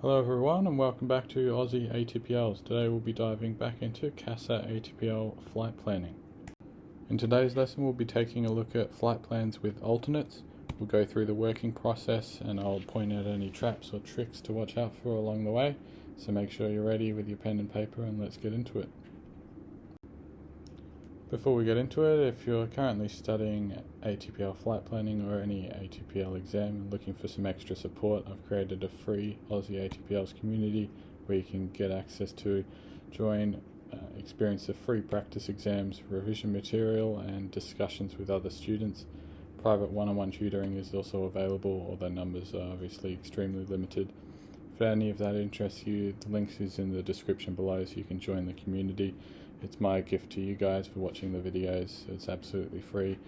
Hello everyone and welcome back to Aussie ATPLs. Today we'll be diving back into CASA ATPL flight planning. In today's lesson we'll be taking a look at flight plans with alternates. We'll go through the working process and I'll point out any traps or tricks to watch out for along the way. So make sure you're ready with your pen and paper and let's get into it. Before we get into it, if you're currently studying ATPL flight planning or any ATPL exam and looking for some extra support, I've created a free Aussie ATPLs community where you can get access to join, experience the free practice exams, revision material and discussions with other students. Private one-on-one tutoring is also available, although numbers are obviously extremely limited. If any of that interests you, the link is in the description below so you can join the community. It's my gift to you guys for watching the videos. It's absolutely free.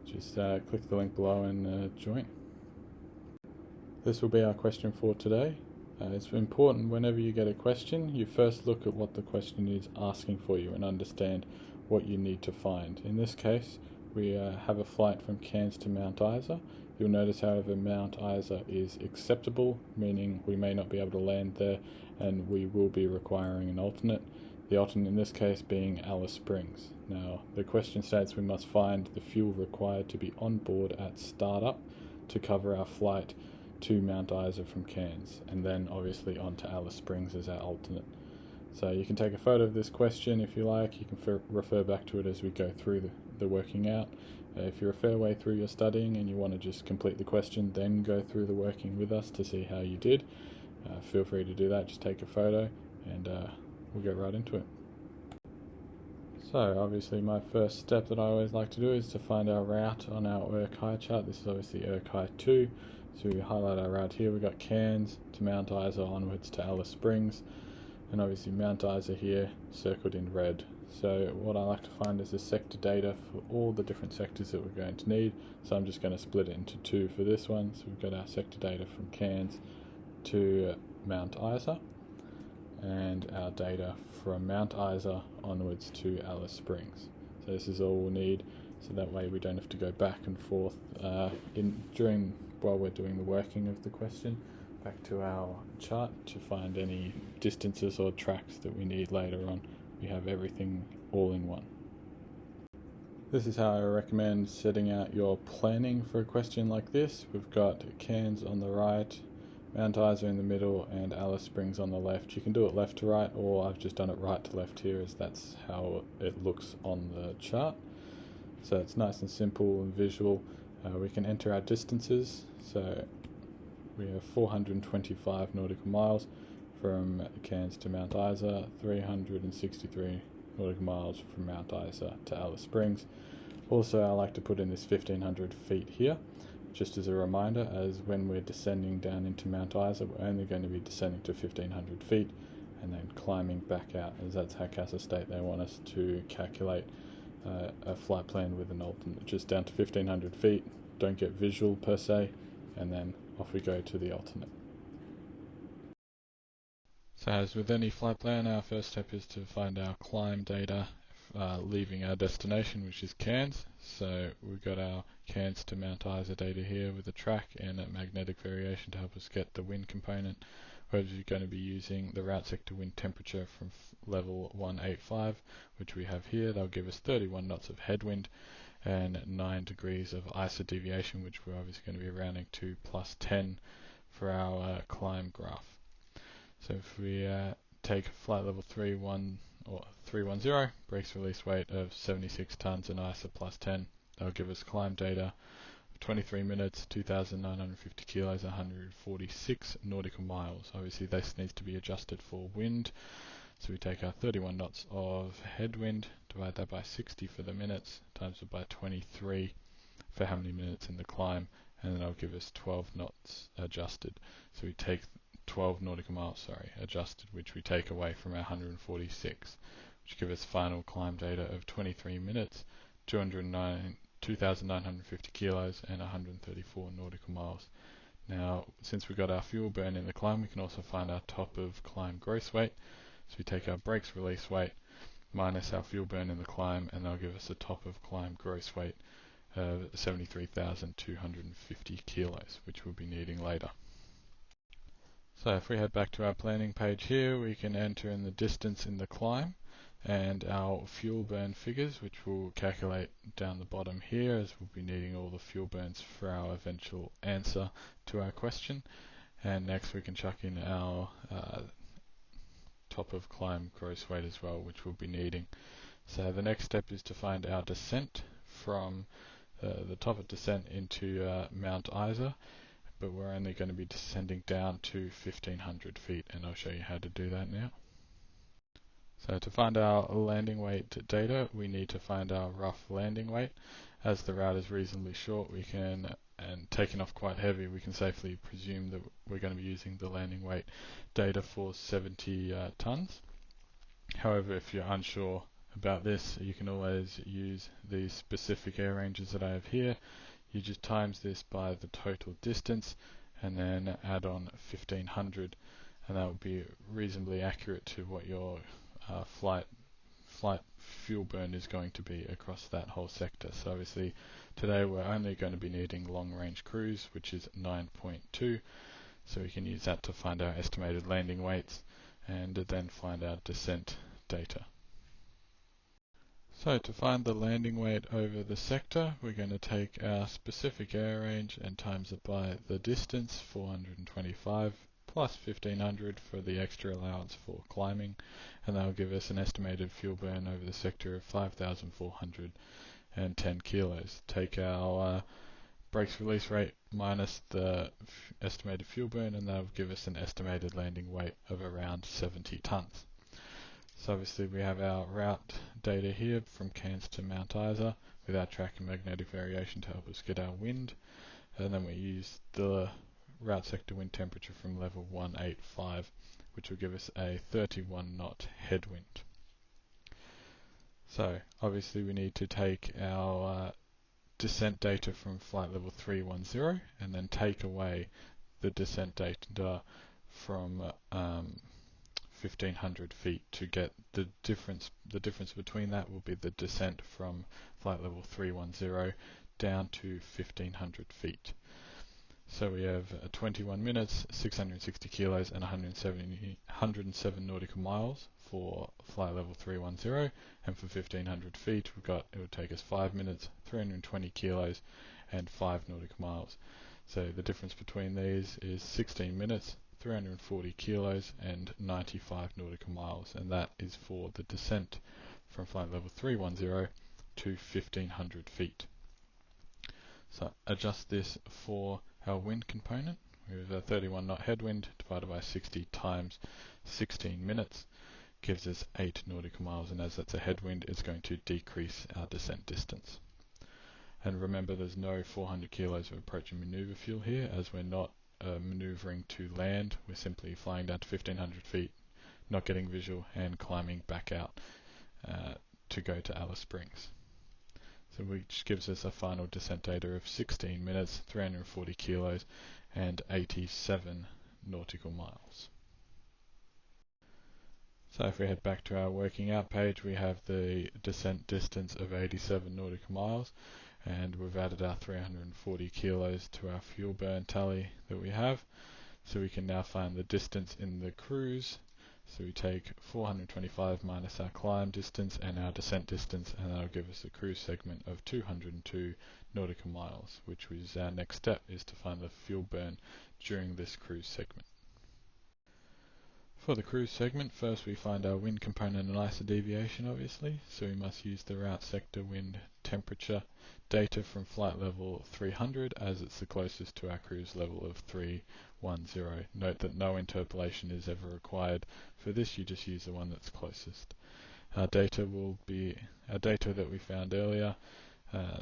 Just click the link below and join. This will be our question for today. It's important whenever you get a question, you first look at what the question is asking for you and understand what you need to find. In this case, we have a flight from Cairns to Mount Isa. You'll notice, however, Mount Isa is acceptable, meaning we may not be able to land there and we will be requiring an alternate. The alternate in this case being Alice Springs. Now, the question states we must find the fuel required to be on board at startup to cover our flight to Mount Isa from Cairns, and then obviously on to Alice Springs as our alternate. So you can take a photo of this question if you like. You can refer back to it as we go through the working out. If you're a fair way through your studying and you want to just complete the question, then go through the working with us to see how you did, feel free to do that. Just take a photo and we'll get right into it. So obviously my first step that I always like to do is to find our route on our Urk-hai chart. This is obviously Urk-hai 2. So we highlight our route here. We've got Cairns to Mount Isa onwards to Alice Springs. And obviously Mount Isa here circled in red. So what I like to find is the sector data for all the different sectors that we're going to need. So I'm just going to split it into two for this one. So we've got our sector data from Cairns to Mount Isa, and our data from Mount Isa onwards to Alice Springs. So this is all we'll need, so that way we don't have to go back and forth while we're doing the working of the question back to our chart to find any distances or tracks that we need later on. We have everything all in one. This is how I recommend setting out your planning for a question like this. We've got Cairns on the right, Mount Isa in the middle and Alice Springs on the left. You can do it left to right, or I've just done it right to left here, as that's how it looks on the chart. So it's nice and simple and visual. We can enter our distances. So we have 425 nautical miles from Cairns to Mount Isa, 363 nautical miles from Mount Isa to Alice Springs. Also, I like to put in this 1500 feet here, just as a reminder, as when we're descending down into Mount Isa, we're only going to be descending to 1500 feet and then climbing back out, as that's how CASA state they want us to calculate a flight plan with an alternate, just down to 1500 feet, don't get visual per se, and then off we go to the alternate. So as with any flight plan, our first step is to find our climb data leaving our destination, which is Cairns. So we've got our Cairns to Mount Isa data here with a track and a magnetic variation to help us get the wind component. Whereas you're going to be using the route sector wind temperature from level 185, which we have here. They'll give us 31 knots of headwind and 9 degrees of ISO deviation, which we're obviously going to be rounding to plus 10 for our climb graph. So if we take flight level 310, brakes release weight of 76 tons and ISO plus 10, that'll give us climb data of 23 minutes, 2,950 kilos, 146 nautical miles. Obviously this needs to be adjusted for wind. So we take our 31 knots of headwind, divide that by 60 for the minutes, times it by 23 for how many minutes in the climb, and then that'll give us 12 knots adjusted. So we take 12 nautical miles, adjusted, which we take away from our 146, which give us final climb data of 23 minutes, 2,950 kilos, and 134 nautical miles. Now, since we got our fuel burn in the climb, we can also find our top of climb gross weight. So we take our brakes release weight minus our fuel burn in the climb, and they'll give us a top of climb gross weight of 73,250 kilos, which we'll be needing later. So if we head back to our planning page here, we can enter in the distance in the climb and our fuel burn figures, which we'll calculate down the bottom here, as we'll be needing all the fuel burns for our eventual answer to our question. And next we can chuck in our top of climb gross weight as well, which we'll be needing. So the next step is to find our descent from the top of descent into Mount Isa, but we're only going to be descending down to 1500 feet, and I'll show you how to do that now. So to find our landing weight data, we need to find our rough landing weight. As the route is reasonably short, and taking off quite heavy, we can safely presume that we're going to be using the landing weight data for 70 tons. However, if you're unsure about this, you can always use these specific air ranges that I have here. You just times this by the total distance and then add on 1500, and that will be reasonably accurate to what your flight fuel burn is going to be across that whole sector. So obviously today we're only going to be needing long range cruise, which is 9.2, so we can use that to find our estimated landing weights and then find our descent data. So to find the landing weight over the sector, we're going to take our specific air range and times it by the distance, 425, plus 1500 for the extra allowance for climbing, and that will give us an estimated fuel burn over the sector of 5,410 kilos. Take our brakes release rate minus the estimated fuel burn, and that will give us an estimated landing weight of around 70 tons. So obviously we have our route data here from Cairns to Mount Isa with our track and magnetic variation to help us get our wind, and then we use the route sector wind temperature from level 185, which will give us a 31 knot headwind. So obviously we need to take our descent data from flight level 310 and then take away the descent data from 1500 feet to get the difference. The difference between that will be the descent from flight level 310 down to 1500 feet. So we have 21 minutes, 660 kilos and 107 nautical miles for flight level 310, and for 1500 feet it would take us 5 minutes, 320 kilos and 5 nautical miles. So the difference between these is 16 minutes, 340 kilos and 95 nautical miles, and that is for the descent from flight level 310 to 1500 feet. So adjust this for our wind component. We have a 31 knot headwind divided by 60 times 16 minutes gives us 8 nautical miles, and as that's a headwind, it's going to decrease our descent distance. And remember, there's no 400 kilos of approach and maneuver fuel here, as we're not maneuvering to land. We're simply flying down to 1500 feet, not getting visual, and climbing back out to go to Alice Springs. So which gives us a final descent data of 16 minutes, 340 kilos and 87 nautical miles. So if we head back to our working out page, we have the descent distance of 87 nautical miles, and we've added our 340 kilos to our fuel burn tally that we have. So we can now find the distance in the cruise. So we take 425 minus our climb distance and our descent distance, and that'll give us a cruise segment of 202 nautical miles, which is our next step, is to find the fuel burn during this cruise segment. For the cruise segment, first we find our wind component and ISO deviation, obviously, so we must use the route sector wind temperature data from flight level 300, as it's the closest to our cruise level of 310. Note that no interpolation is ever required. For this, you just use the one that's closest. Our data will be our data that we found earlier,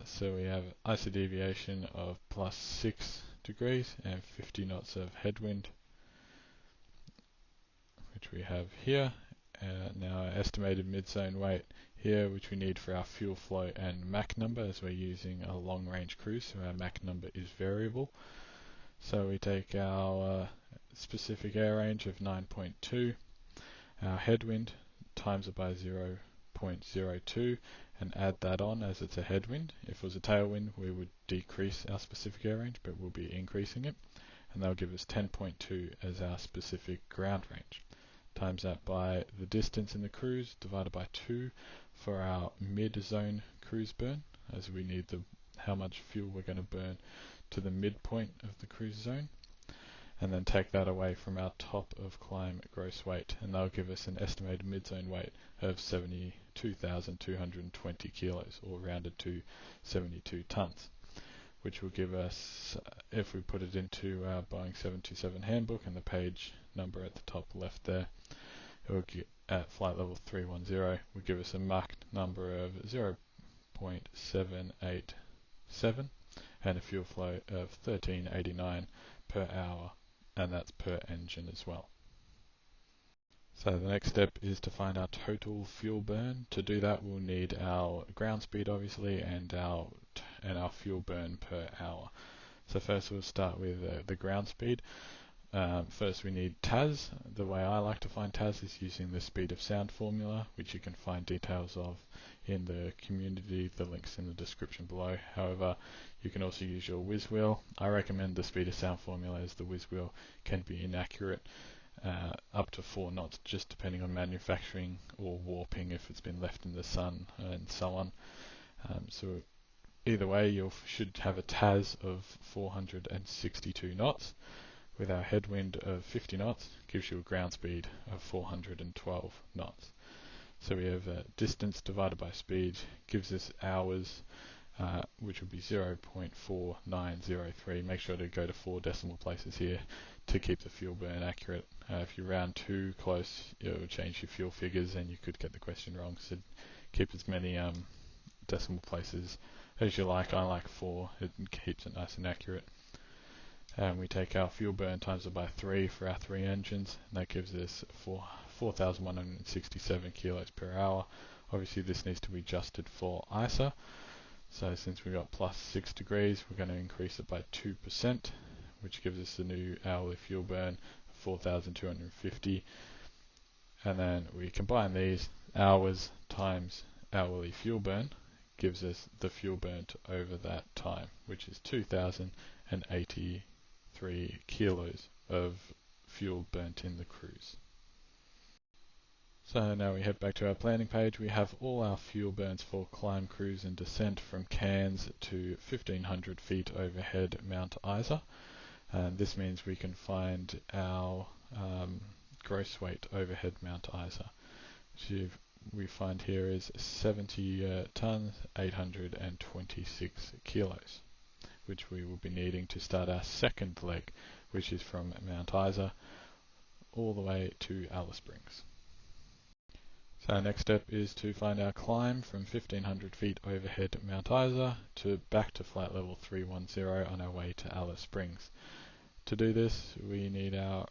so we have ISO deviation of plus 6 degrees and 50 knots of headwind, which we have here. Now our estimated mid-zone weight here, which we need for our fuel flow and Mach number, as we're using a long range cruise, so our Mach number is variable. So we take our specific air range of 9.2, our headwind, times it by 0.02 and add that on, as it's a headwind. If it was a tailwind, we would decrease our specific air range, but we'll be increasing it. and they'll give us 10.2 as our specific ground range. Times that by the distance in the cruise, divided by 2 for our mid-zone cruise burn, as we need how much fuel we're going to burn to the midpoint of the cruise zone, and then take that away from our top of climb gross weight, and they'll give us an estimated mid-zone weight of 72,220 kilos, or rounded to 72 tons, which will give us, if we put it into our Boeing 727 handbook and the page number at the top left there, it will get, at flight level 310, will give us a Mach number of 0.787 and a fuel flow of 1389 per hour, and that's per engine as well. So the next step is to find our total fuel burn. To do that, we'll need our ground speed, obviously, and our fuel burn per hour. So first we'll start with the ground speed. First we need TAS. The way I like to find TAS is using the speed of sound formula, which you can find details of in the community, the links in the description below. However, you can also use your whiz wheel. I recommend the speed of sound formula, as the whiz wheel can be inaccurate, up to 4 knots, just depending on manufacturing or warping if it's been left in the sun and so on. So either way, you should have a TAS of 462 knots. With our headwind of 50 knots, gives you a ground speed of 412 knots. So we have distance divided by speed, gives us hours, which would be 0.4903. Make sure to go to 4 decimal places here to keep the fuel burn accurate. If you round too close, it will change your fuel figures and you could get the question wrong. So keep as many decimal places as you like. I like 4, it keeps it nice and accurate. And we take our fuel burn times it by 3 for our 3 engines, and that gives us 4,167 kilos per hour. Obviously this needs to be adjusted for ISA, so since we got plus 6 degrees, we're going to increase it by 2%, which gives us a new hourly fuel burn of 4,250, and then we combine these hours times hourly fuel burn, gives us the fuel burnt over that time, which is 2,083 kilos of fuel burnt in the cruise. So now we head back to our planning page. We have all our fuel burns for climb, cruise and descent from Cairns to 1,500 feet overhead Mount Isa. And this means we can find our gross weight overhead Mount Isa, which we find here is 70 tons, 826 kilos, which we will be needing to start our second leg, which is from Mount Isa all the way to Alice Springs. So our next step is to find our climb from 1,500 feet overhead Mount Isa back to flight level 310 on our way to Alice Springs. To do this, we need our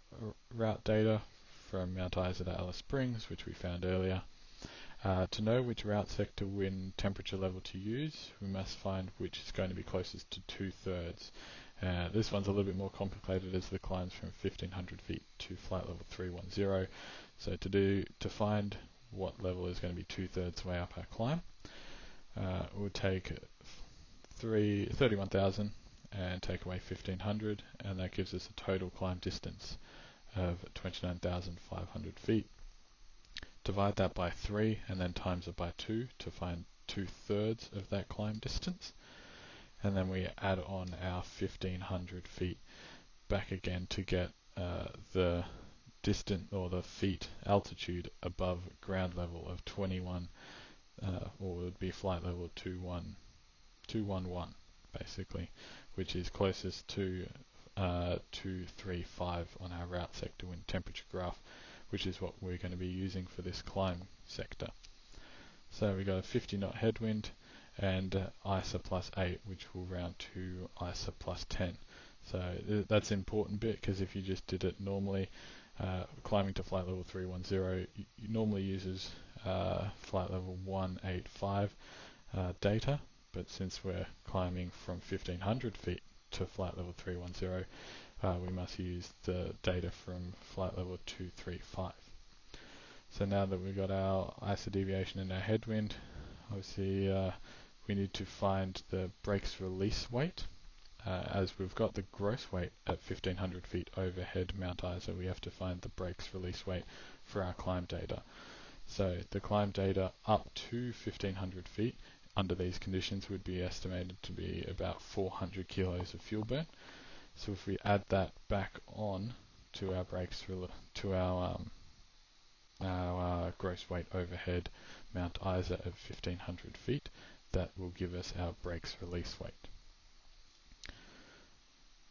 route data from Mount Isa to Alice Springs, which we found earlier. To know which route sector wind temperature level to use, we must find which is going to be closest to 2/3. This one's a little bit more complicated as the climb's from 1,500 feet to flight level 310. So to find what level is going to be 2/3 way up our climb, we'll take 31,000 and take away 1,500, and that gives us a total climb distance of 29,500 feet. Divide that by 3 and then times it by 2 to find 2/3 of that climb distance, and then we add on our 1,500 feet back again to get the distance, or the feet altitude above ground level of 21, or it would be flight level 211 basically, which is closest to 235 on our route sector wind temperature graph, which is what we're going to be using for this climb sector. So we got a 50 knot headwind and ISA plus 8, which will round to ISA plus 10. So that's an important bit, because if you just did it normally, climbing to flight level 310 normally uses flight level 185 data, but since we're climbing from 1,500 feet to flight level 310, we must use the data from flight level 235. So now that we've got our ISA deviation and our headwind, obviously we need to find the brakes release weight, as we've got the gross weight at 1500 feet overhead Mount Isa, we have to find the brakes release weight for our climb data. So the climb data up to 1500 feet under these conditions would be estimated to be about 400 kilos of fuel burn. So if we add that back on to our brakes, to our gross weight overhead Mount Isa at 1500 feet, that will give us our brakes release weight.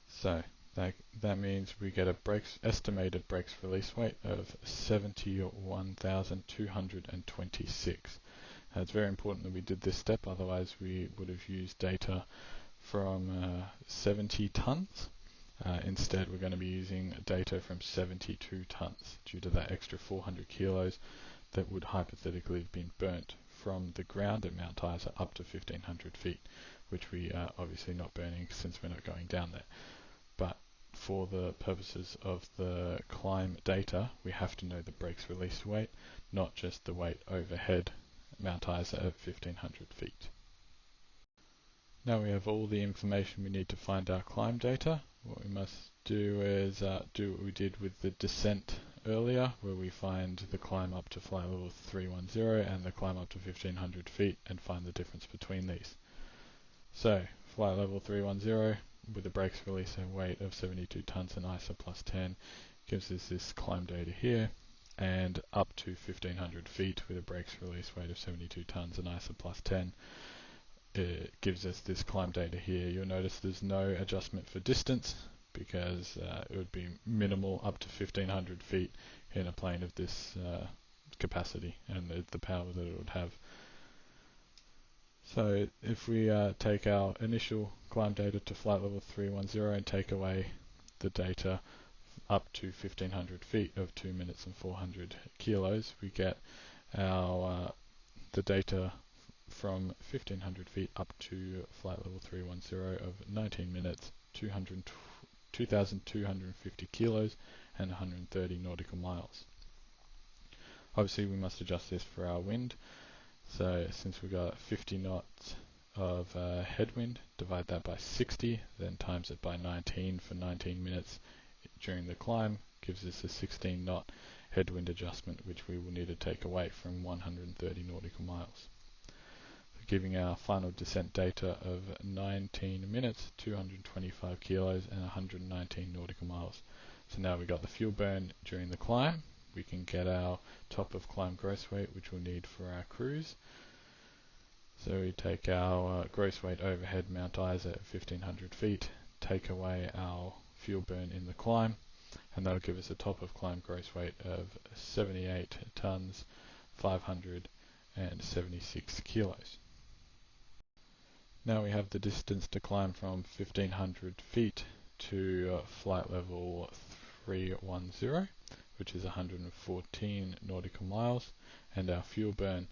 So that means we get a estimated brakes release weight of 71,226. It's very important that we did this step, otherwise we would have used data from 70 tons. Instead, we're going to be using data from 72 tons due to that extra 400 kilos that would hypothetically have been burnt from the ground at Mount Isa up to 1500 feet, which we are obviously not burning since we're not going down there. But for the purposes of the climb data, we have to know the brakes release weight, not just the weight overhead Mount Isa at 1500 feet. Now we have all the information we need to find our climb data. What we must do is do what we did with the descent earlier, where we find the climb up to flight level 310 and the climb up to 1500 feet and find the difference between these. So flight level 310 with a brakes release weight of 72 tons and ISA plus 10 gives us this climb data here, and up to 1500 feet with a brakes release weight of 72 tons and ISA plus 10 it gives us this climb data here. You'll notice there's no adjustment for distance because it would be minimal up to 1500 feet in a plane of this capacity and the power that it would have. So if we take our initial climb data to flight level 310 and take away the data up to 1500 feet of 2 minutes and 400 kilos, we get our the data from 1500 feet up to flight level 310 of 19 minutes, 2,250 kilos and 130 nautical miles. Obviously we must adjust this for our wind. So since we got 50 knots of headwind, divide that by 60, then times it by 19 for 19 minutes during the climb, gives us a 16 knot headwind adjustment, which we will need to take away from 130 nautical miles. Giving our final descent data of 19 minutes, 225 kilos and 119 nautical miles. So now we got the fuel burn during the climb. We can get our top of climb gross weight, which we'll need for our cruise. So we take our gross weight overhead Mount Isa at 1500 feet, take away our fuel burn in the climb, and that'll give us a top of climb gross weight of 78 tons, 576 kilos. Now we have the distance to climb from 1500 feet to flight level 310, which is 114 nautical miles, and our fuel burn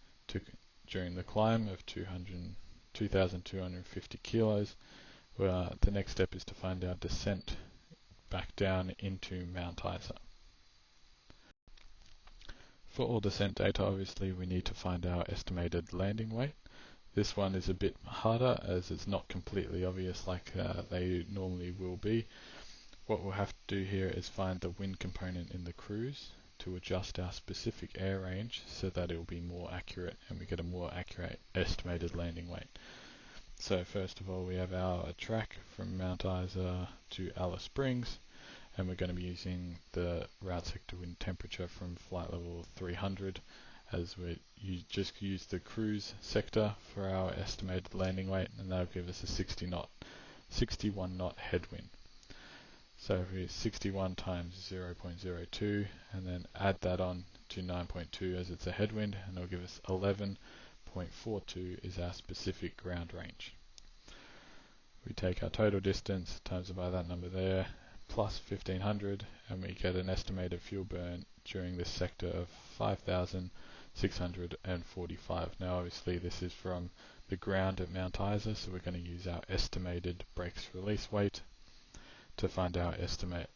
during the climb of 2,250 kilos. The next step is to find our descent back down into Mount Isa. For all descent data, obviously we need to find our estimated landing weight. This one is a bit harder as it's not completely obvious like they normally will be. What we'll have to do here is find the wind component in the cruise to adjust our specific air range so that it will be more accurate and we get a more accurate estimated landing weight. So first of all, we have our track from Mount Isa to Alice Springs, and we're going to be using the route sector wind temperature from flight level 300 as we just use the cruise sector for our estimated landing weight, and that'll give us a 61 knot headwind. So if we 61 times 0.02 and then add that on to 9.2 as it's a headwind, and it'll give us 11.42 is our specific ground range. We take our total distance, times it by that number there, plus 1500, and we get an estimated fuel burn during this sector of 5,645. Now obviously this is from the ground at Mount Isa, so we're going to use our estimated brakes release weight to find our estimate,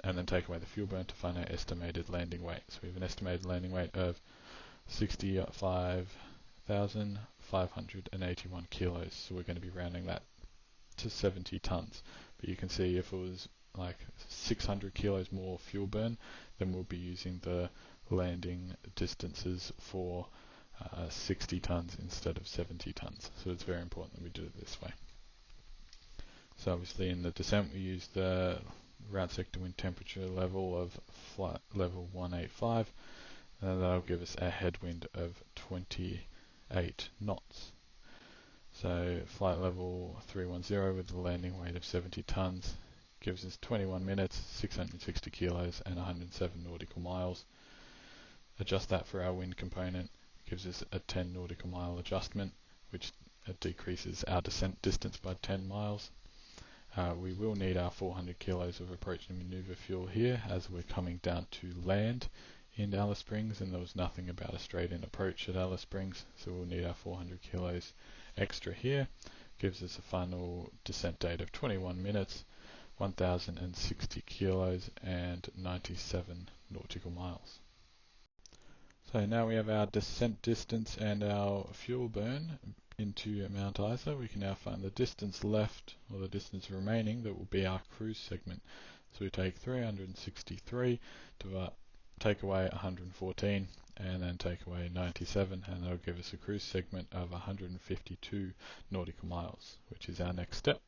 and then take away the fuel burn to find our estimated landing weight. So we have an estimated landing weight of 65,581 kilos, so we're going to be rounding that to 70 tons. But you can see if it was like 600 kilos more fuel burn, then we'll be using the landing distances for 60 tons instead of 70 tons. So it's very important that we do it this way. So obviously in the descent we use the route sector wind temperature level of flight level 185, and that'll give us a headwind of 28 knots. So flight level 310 with the landing weight of 70 tons gives us 21 minutes, 660 kilos and 107 nautical miles. Adjust that for our wind component, gives us a 10 nautical mile adjustment, which decreases our descent distance by 10 miles. We will need our 400 kilos of approach and maneuver fuel here, as we're coming down to land in Alice Springs, and there was nothing about a straight-in approach at Alice Springs, so we'll need our 400 kilos extra here. Gives us a final descent date of 21 minutes, 1,060 kilos and 97 nautical miles. So now we have our descent distance and our fuel burn into Mount Isa. We can now find the distance left, or the distance remaining, that will be our cruise segment. So we take 363, take away 114, and then take away 97, and that'll give us a cruise segment of 152 nautical miles, which is our next step.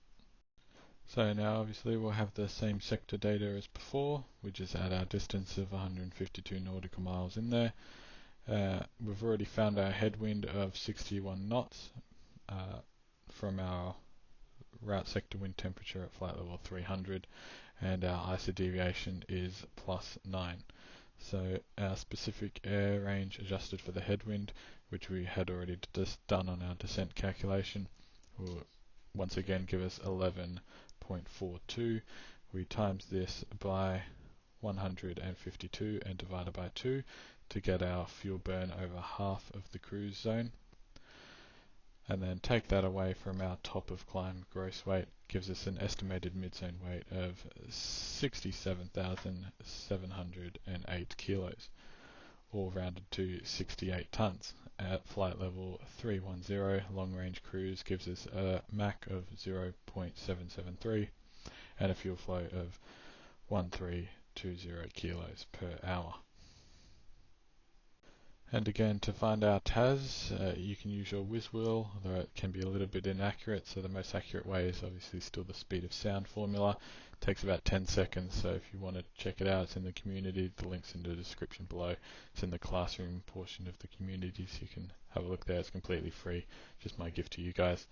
So now obviously we'll have the same sector data as before. We just add our distance of 152 nautical miles in there. We've already found our headwind of 61 knots from our route sector wind temperature at flight level 300, and our ISA deviation is +9. So our specific air range adjusted for the headwind, which we had already done on our descent calculation, will once again give us 11.42. We times this by 152 and divide it by 2 to get our fuel burn over half of the cruise zone, and then take that away from our top of climb gross weight, gives us an estimated mid-zone weight of 67,708 kilos, or rounded to 68 tons. At flight level 310, long range cruise gives us a Mach of 0.773 and a fuel flow of 1320 kilos per hour. And again, to find our TAS, you can use your whiz wheel, although it can be a little bit inaccurate, so the most accurate way is obviously still the speed of sound formula. It takes about 10 seconds, so if you want to check it out, it's in the community. The link's in the description below. It's in the classroom portion of the community, so you can have a look there. It's completely free, just my gift to you guys.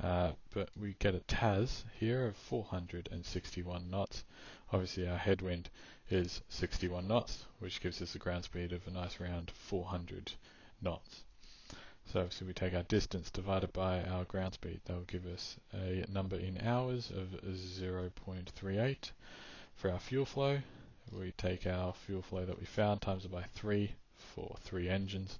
But we get a TAS here of 461 knots. Obviously our headwind is 61 knots, which gives us a ground speed of a nice round 400 knots. So obviously we take our distance divided by our ground speed. That will give us a number in hours of 0.38. For our fuel flow, we take our fuel flow that we found, times it by 3 for 3 engines,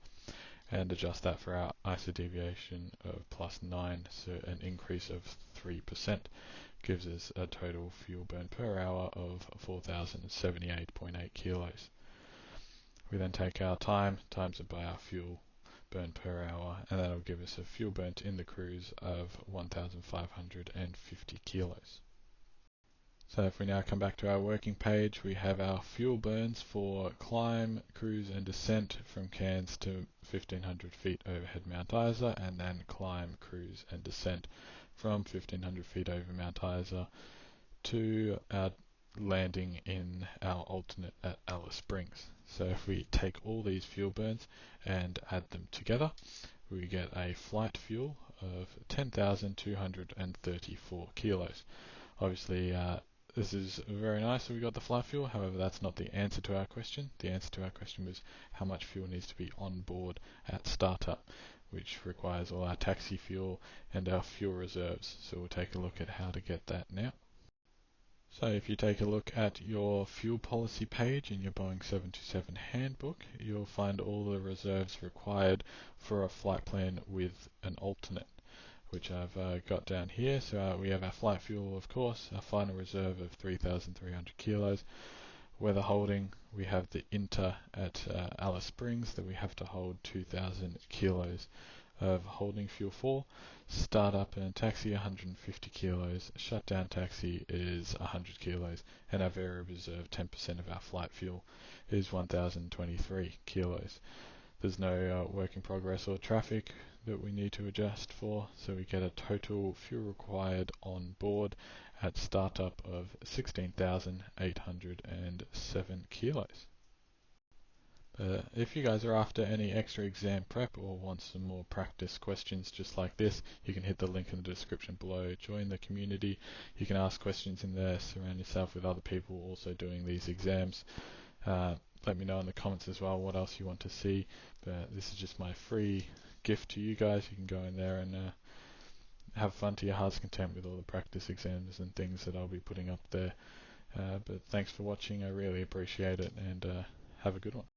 and adjust that for our ISA deviation of +9, so an increase of 3%, gives us a total fuel burn per hour of 4,078.8 kilos. We then take our time, times it by our fuel burn per hour, and that'll give us a fuel burnt in the cruise of 1,550 kilos. So if we now come back to our working page, we have our fuel burns for climb, cruise and descent from Cairns to 1,500 feet overhead Mount Isa, and then climb, cruise and descent from 1,500 feet over Mount Isa to our landing in our alternate at Alice Springs. So if we take all these fuel burns and add them together, we get a flight fuel of 10,234 kilos. Obviously, this is very nice that we got the flight fuel, however that's not the answer to our question. The answer to our question was how much fuel needs to be on board at startup, which requires all our taxi fuel and our fuel reserves. So we'll take a look at how to get that now. So if you take a look at your fuel policy page in your Boeing 727 handbook, you'll find all the reserves required for a flight plan with an alternate, which I've got down here. So we have our flight fuel, of course, our final reserve of 3,300 kilos. Weather holding, we have the inter at Alice Springs that we have to hold 2,000 kilos of holding fuel for. Startup and taxi 150 kilos, shutdown taxi is 100 kilos, and our variable reserve 10% of our flight fuel is 1023 kilos. There's no work in progress or traffic that we need to adjust for, so we get a total fuel required on board at startup of 16,807 kilos. If you guys are after any extra exam prep or want some more practice questions just like this, you can hit the link in the description below. Join the community. You can ask questions in there, surround yourself with other people also doing these exams. Let me know in the comments as well what else you want to see. But this is just my free gift to you guys. You can go in there and have fun to your heart's content with all the practice exams and things that I'll be putting up there. But thanks for watching. I really appreciate it, and have a good one.